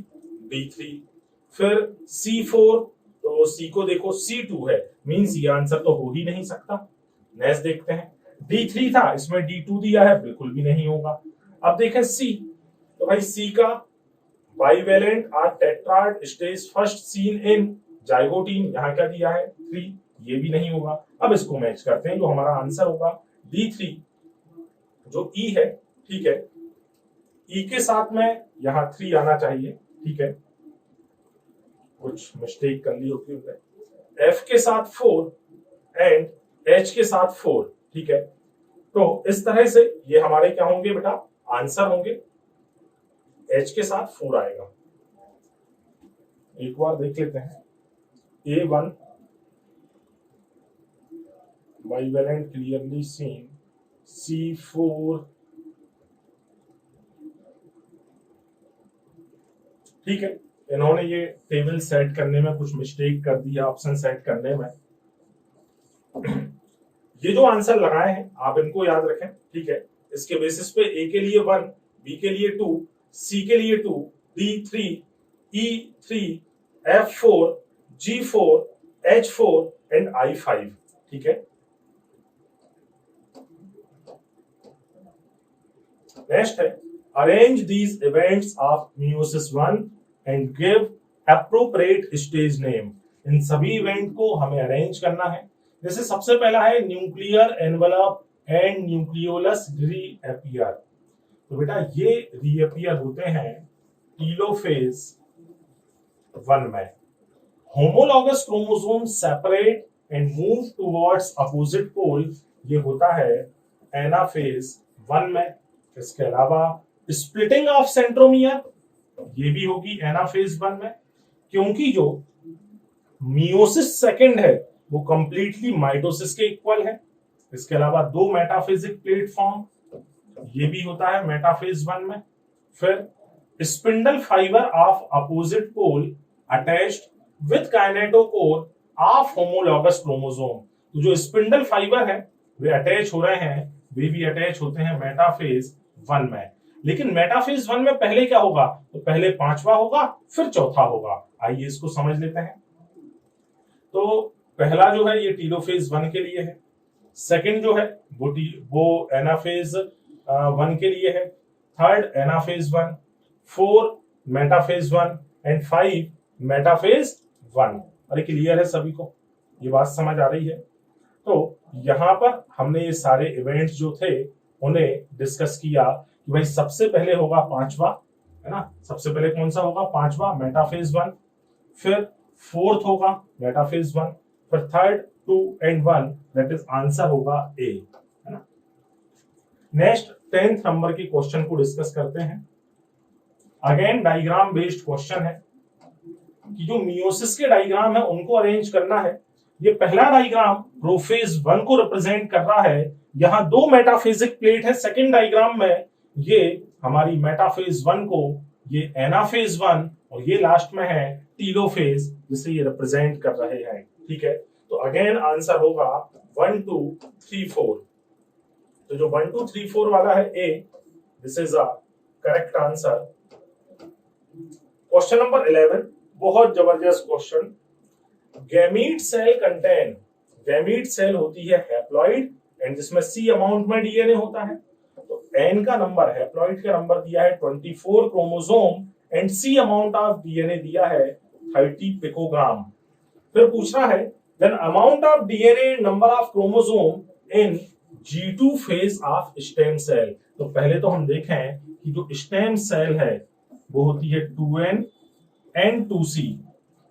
Speaker 1: फिर C4, तो C को देखो C2 है, मींस ये आंसर तो हो ही नहीं सकता। नेक्स्ट देखते हैं, D3 था इसमें D2 दिया है, बिल्कुल भी नहीं होगा। अब देखें C, तो भाई C का बाइवेलेंट और tetrad stage first seen in zygotene, यहां क्या दिया है 3, ये भी नहीं होगा। अब इसको मैच करते हैं, जो हमारा आंसर होगा D3 जो E है, ठीक है, E के साथ में यहां 3 आना चाहिए, ठीक है, कुछ मिस्टेक कर ली होती है, F के साथ 4 एंड H के साथ 4, ठीक है। तो इस तरह से ये हमारे क्या होंगे बेटा? आंसर होंगे, H के साथ 4 आएगा। एक बार देख लेते हैं, A1 bivalent clearly seen, C4, ठीक है, इन्होंने ये टेबल सेट करने में कुछ मिस्टेक कर दी है, ऑप्शन सेट करने में। ये जो आंसर लगाए हैं आप इनको याद रखें, ठीक है। इसके बेसिस पे A के लिए 1, B के लिए 2, C के लिए 2, D3, E3, F4, G4, H4 and I5, ठीक है। नेक्स्ट है, arrange these events of meiosis 1 and give appropriate stage name. इन सभी इवेंट को हमें अरेंज करना है। जैसे सबसे पहला है nuclear envelope and nucleolus reappear. तो बेटा ये रीअपियर होते हैं टीलोफेज 1 में। Homologous chromosome separate and move towards opposite pole, ये होता है एनाफेज 1 में। इसके अलावा स्प्लिटिंग ऑफ सेंट्रोमियर, ये भी होगी एनाफेज 1 में, क्योंकि जो मियोसिस सेकंड है वो कंप्लीटली माइटोसिस के इक्वल है। इसके अलावा 2 मेटाफेजिक प्लेटफॉर्म, ये भी होता है मेटाफेज 1 में। फिर spindle fibre of opposite pole attached with kinetochore of homologous chromosome. तो जो स्पिंडल फाइबर है वे अटैच हो रहे हैं, वे भी अटैच होते हैं मेटाफेज 1 में। लेकिन मेटाफेज 1 में पहले क्या होगा? तो पहले 5वां होगा, फिर चौथा होगा। आइए इसको समझ लेते हैं। तो पहला जो है ये टीलोफेज 1 के लिए है, सेकंड जो है वो एनाफेज 1 के लिए है, third anaphase 1, 4 metaphase 1 and 5 metaphase 1। अरे क्लियर है सभी को? ये बात समझ आ रही है? तो यहां पर हमने ये सारे इवेंट्स जो थे उन्हें डिस्कस किया कि भाई सबसे पहले होगा 5वां, है ना। सबसे पहले कौन सा होगा? 5वां मेटाफेज 1, फिर 4th होगा मेटाफेज 1, फिर 3rd 2 and 1, that is answer होगा A, है ना। नेक्स्ट 10th नंबर के क्वेश्चन को डिस्कस करते हैं। अगेन डायग्राम बेस्ड क्वेश्चन है कि जो मियोसिस के डायग्राम है उनको अरेंज करना है। ये पहला डायग्राम प्रोफेज 1 को रिप्रेजेंट कर रहा है, यहां 2 मेटाफेजिक प्लेट है। सेकंड डायग्राम में ये हमारी मेटाफेज 1 को ये एनाफेज 1 और ये लास्ट में है टीलोफेज जिसे ये रिप्रेजेंट कर रहे हैं, ठीक है। तो अगेन आंसर होगा 1 2 3 4। तो जो 1 2 3 4 वाला है A, this is a correct answer. Question number 11, बहुत जबरदस्त question. Gamete cell contain gamete cell होती है हैप्लॉइड एंड जिसमें सी अमाउंट में डीएनए होता है। तो एन का नंबर, हैप्लॉइड का नंबर दिया है 24 chromosome and C amount of DNA दिया है 30 पिकोग्राम। फिर पूछ रहा है then amount of DNA number of chromosome in G2 phase of stem cell. तो पहले तो हम देखें कि जो स्टेम सेल है वो होती है 2n एंड 2c।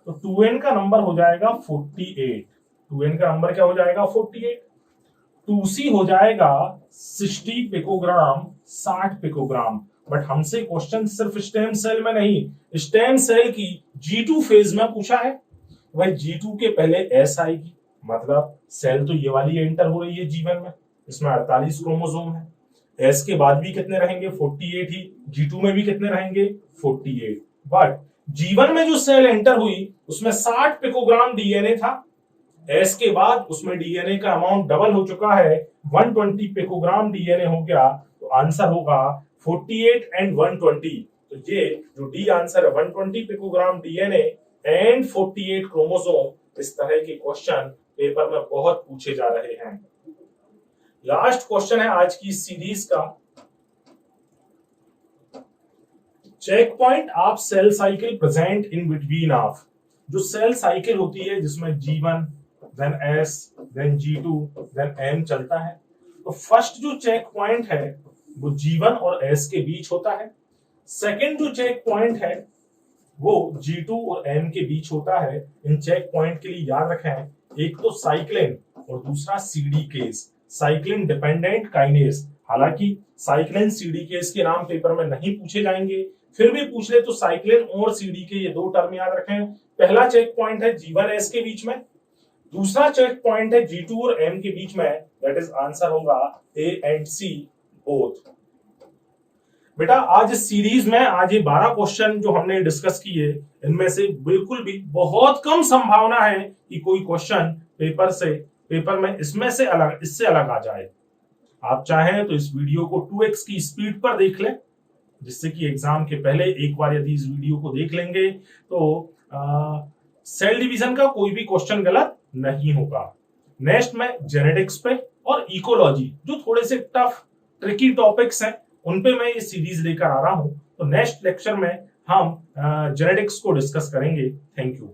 Speaker 1: तो 2n का नंबर हो जाएगा 48, 2n का नंबर क्या हो जाएगा 48, 2c हो जाएगा 60 पिकोग्राम, 60 पिकोग्राम। बट हमसे क्वेश्चन सिर्फ स्टेम सेल में नहीं, स्टेम सेल की G2 फेज में पूछा है। भाई G2 के पहले S आएगी, मतलब सेल तो ये वाली एंटर हो रही है G1 में, इसमें 48 क्रोमोसोम है। S के बाद भी कितने रहेंगे 48 ही, G2 में भी कितने रहेंगे 48। बट G1 में जो सेल एंटर हुई उसमें 60 पिकोग्राम डीएनए था, S के बाद उसमें डीएनए का अमाउंट डबल हो चुका है, 120 पिकोग्राम डीएनए हो गया। तो आंसर होगा 48 एंड 120। तो ये जो डी आंसर है 120 पिकोग्राम डीएनए एंड 48 क्रोमोसोम। इस तरह के क्वेश्चन पेपर में बहुत पूछे जा रहे हैं। लास्ट क्वेश्चन है आज की सीरीज का, check point of cell cycle present in between of. जो सेल साइकिल होती है जिसमें G1 then S then G2 then M चलता है, तो फर्स्ट जो चेक पॉइंट है वो G1 और S के बीच होता है। सेकंड जो चेक पॉइंट है वो G2 और M के बीच होता है। इन चेक पॉइंट के लिए याद रखें, एक तो साइक्लिन और दूसरा CD case, cyclin dependent kinase. हालांकि साइक्लिन सीडी केस के नाम पेपर में नहीं पूछे जाएंगे, फिर भी पूछ ले तो साइक्लिन और सीडी के ये दो टर्म याद रखें। पहला चेक पॉइंट है G1 S के बीच में, दूसरा चेक पॉइंट है G2 और M के बीच में। दैट इज आंसर होगा A एंड C बोथ। बेटा आज इस सीरीज में आज ये 12 क्वेश्चन जो हमने डिस्कस किए, इनमें से बिल्कुल भी बहुत कम संभावना है कि कोई क्वेश्चन पेपर में इसमें से अलग, इससे अलग आ जाए। आप चाहें तो इस वीडियो को 2x की स्पीड पर देख लें, जिससे कि एग्जाम के पहले एक बार यदि इस वीडियो को देख लेंगे तो सेल डिवीजन का कोई भी क्वेश्चन गलत नहीं होगा। नेक्स्ट में जेनेटिक्स पे और इकोलॉजी जो थोड़े से टफ ट्रिकी टॉपिक्स हैं उन पे मैं ये सीरीज लेकर आ रहा हूं। तो नेक्स्ट लेक्चर में हम जेनेटिक्स को डिस्कस करेंगे। Thank you.